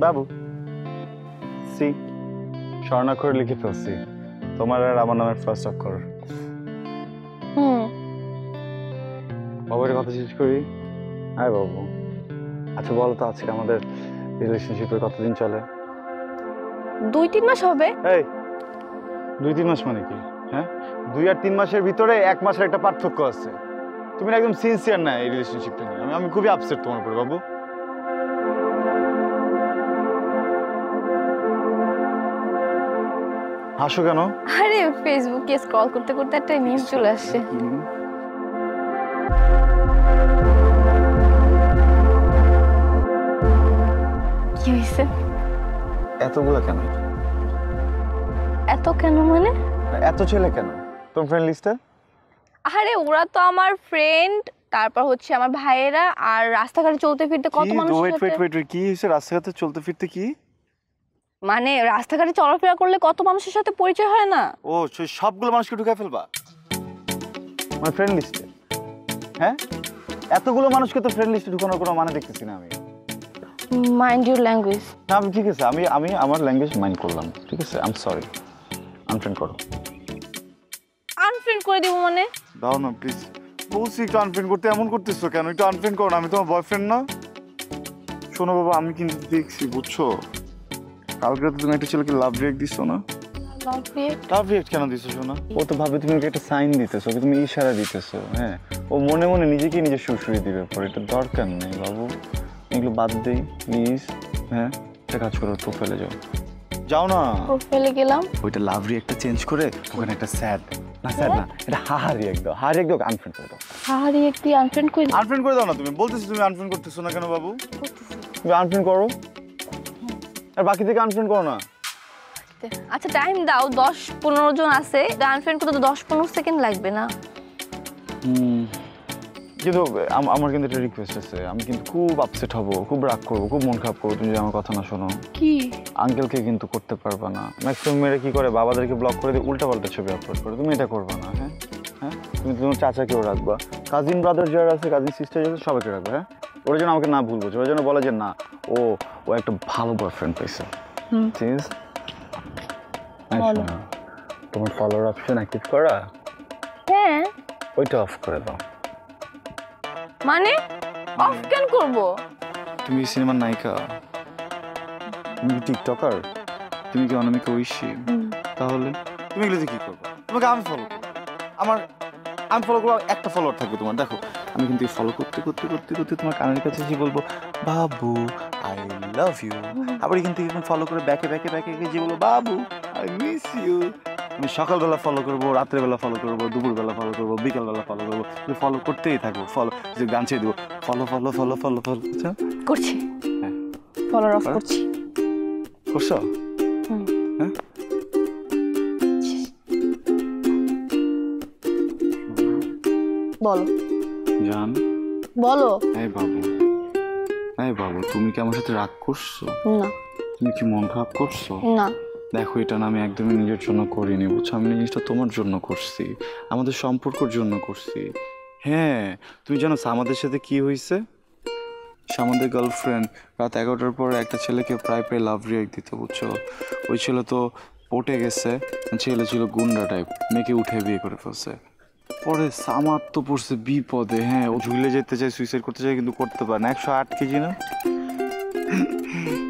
বাবু C স্বর্ণাক্ষরে লিখে ফেলছি তোমার আর আমার নামের ফার্স্ট অক্ষর। বাবার কথা শেষ করি। হ্যাঁ বাবু, আচ্ছা বলো তো আজকে আমাদের রিলেশনশিপের কতদিন চলে? 2-3 মাস হবে। এই 2-3 মাস মানে কি? হ্যাঁ, 2 আর 3 মাসের ভিতরে 1 মাসের একটা পার্থক্য আছে। তুমি একদম সিনসিয়ার না এই রিলেশনশিপটা নিয়ে। আমি খুবই আপসেট তোমার উপর বাবু। হাসো কেন? আরে ফেসবুকে স্ক্রল করতে করতে একটা মিম চলে আসছে। কি হইছে? এতগুলো কেন? এত কেন মানে? এত ছেলে কেন তোমার ফ্রেন্ড লিস্টে? আরে ওরা তো আমার ফ্রেন্ড, তারপর হচ্ছে আমার ভাইয়েরা, আর রাস্তাঘাটে চলতে ফিরতে কত মানুষের সাথে। ওয়েট কি হইছে? রাস্তাঘাটে চলতে ফিরতে কি মানে রাস্তাঘাটে চলাফেরা করলে কত মানুষের সাথে পরিচয় হয় না? ও সবগুলো মানুষকে ঢুকায় ফেলবা আমার ফ্রেন্ড লিস্টে? হ্যাঁ, এতগুলো মানুষকে তো ফ্রেন্ড লিস্টে ঢুকানোর কোনো মানে দেখতেছি না আমি। Mind your language. না আমি ঠিক আছে, আমি আমার ল্যাঙ্গুয়েজ মাইন্ড করলাম, ঠিক আছে? I am sorry. আনফ্রেন্ড করো। আনফ্রেন্ড করে দিব মানে? দাও না প্লিজ, বলছি একটু আনফ্রেন্ড করতে। এমন করতেছো কেন? একটু আনফ্রেন্ড করো না। আমি তোমার বয়ফ্রেন্ড না? শোনো বাবা, আমি কিন্তু দেখছি, বুঝছো, কালকে তো তুমি একটা ছেলেকে লাভ রিয়েক্ট দিছো না? লাভ রিয়েক্ট কেন দিছো শোনা? ও তো ভাবে তুমি ওকে একটা সাইন দিতেছো, ওকে তুমি ইশারা দিতেছো। হ্যাঁ, ও মনে মনে নিজেকে নিজে সুরসুরি দিবে পরে। এটা দরকার নেই বাবু, এগুলো বাদ দেই প্লিজ। হ্যাঁ, একটা কাজ করো, প্রোফাইলে যাও না। প্রোফাইলে গেলাম, ওইটা লাভ রিয়েক্টটা চেঞ্জ করে ওখানে একটা স্যাড না এটা হাহা রিয়েক্ট দাও। হাহা রিয়েক্ট দাও, আনফ্রেন্ড করে দাও। হাহা রিয়েক্ট দিয়ে আনফ্রেন্ড করে দাও। আনফ্রেন্ড করে দাও না। তুমি বলতেছো তুমি আনফ্রেন্ড করতেছো না কেন বাবু? তুমি আনফ্রেন্ড করো, আর বাকি থেকে আনফ্রেন্ড করো না। আচ্ছা টাইম দাও, 10-15 জন আছে, আনফ্রেন্ড করতে তো 10-15 সেকেন্ড লাগবে না? কিন্তু আমার কিন্তু একটা রিকোয়েস্ট আছে। আমি কিন্তু খুব আপসেট হব, খুব রাগ করবো, খুব মন খারাপ করবো তুমি যদি আমার কথা না শোনো। কি? আঙ্কেলকে কিন্তু করতে পারবা না। ম্যাক্সিমাম মেয়েরা কি করে, বাবাদেরকে ব্লক করে দিয়ে উল্টা পাল্টা ছবি আপলোড করে। তুমি এটা করবা না। হ্যাঁ হ্যাঁ, তুমি তোমার চাচাকেও রাখবা, কাজিন ব্রাদার যারা আছে, কাজিন সিস্টার যারা আছে, সবাইকে রাখবা। হ্যাঁ, ওরা যেন আমাকে না ভুল বোঝে, ওরা যেন বলে যে না ও একটা ভালো বয়ফ্রেন্ড পেয়েছে। ঠিক আছে? তোমার ফলোয়ার অপশন অ্যাক্টিভ করা? হ্যাঁ। ওইটা অফ করে দাও। মানে অফ কেন করব? তুমি সিনেমার নায়িকা, তুমি কি টিকটকার, তুমি কি অনামিকা ঐশী? তাহলে তুমি এগুলোতে কি করবে? তোমাকে আমি ফলো করবো, আমি ফলো করবো, একটা ফলোয়ার থাকবে তোমার। দেখো আমি কিন্তু ফলো করতে করতে করতে করতে তোমার কানের কাছে এসে বলবো বাবু আই লাভ ইউ। আবার এখান থেকে ফলো করে ব্যাকে ব্যাকে ব্যাকে যে বলবো বাবু আই মিস ইউ। আমি সকালবেলা ফলো করবো, রাত্রেবেলা ফলো করবো, দুপুরবেলা ফলো করবো, বিকালবেলা ফলো করবো, ফলো করতেই থাকবো। ফলো যে গান ছেড়ে দেবো, follow follow follow follow follow. আচ্ছা করছি, হ্যাঁ ফলোয়ার অফ করছি। করছো? হ্যাঁ, বলো জান। বলো। এই বাবু তুমি কি আমার সাথে রাগ করছো? না। তুমি কি মন খারাপ করছো? না। দেখো এটা না আমি একদমই নিজের জন্য করিনি, বুঝছো? আমি জিনিসটা তোমার জন্য করছি, আমাদের সম্পর্কের জন্য করছি। হ্যাঁ, তুমি জানো আমাদের সাথে কি হয়েছে? আমাদের গার্লফ্রেন্ড রাত 11টার পর একটা ছেলেকে প্রায় লাভ রিয়েক্ট দিত, বুঝছো? ওই ছেলে তো পটে গেছে, ছেলে ছিল গুন্ডা টাইপ, মেয়েকে উঠে বিয়ে করে ফেলছে। পরে সামার তো পড়ছে বিপদে। হ্যাঁ, ও ঝুলে যেতে চায়, সুইসাইড করতে চায়, কিন্তু করতে পারে না। 108 কেজি না,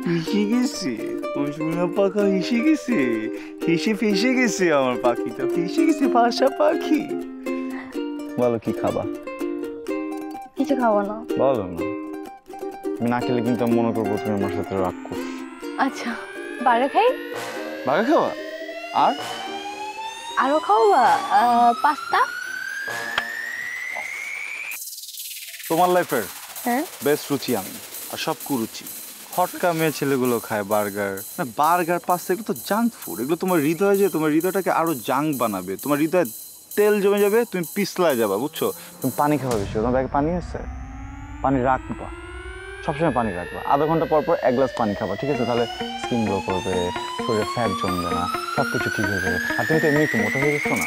হিসে গেছে ওই সোনা পাখা, হিসে গেছে, হিসে ফেসে গেছে আমার পাখিটা, ফেসে গেছে বাসা পাখি। বলো কি খাবা? কিছু খাবো না। বলো না, আমি না খেলে কিন্তু আমি মনে করবো তুমি আমার সাথে রাগ করছো। আচ্ছা বার্গার খাই? বার্গার খাওয়া? আর আরো খাওয়া পাস্তা। তোমার লাইফের হ্যাঁ বেস্ট রুচি আমি, আর সব কুরুচি। হটকা মেয়ে ছেলেগুলো খায় বার্গার, না বার্গার পাস্তা, এগুলো তো জাঙ্ক ফুড। এগুলো তোমার হৃদয়ে যে তোমার হৃদয়টাকে আরো জাঙ্ক বানাবে, তোমার হৃদয়ে তেল জমে যাবে, তুমি পিছলায় যাবা, বুঝছো? তুমি পানি খাওয়া বেশি, তোমার ব্যাগে পানি আছে, পানি রাখবা, সবসময় পানি রাখবা। আধা ঘন্টা পর পর 1 গ্লাস পানি খাবা, ঠিক আছে? তাহলে স্কিন গ্লো করবে, শরীরে ফ্যাট জমবে না, সব কিছু ঠিক হয়ে যাবে। আর তুমি তো এমনি একটু মোটা হয়ে গেছো না।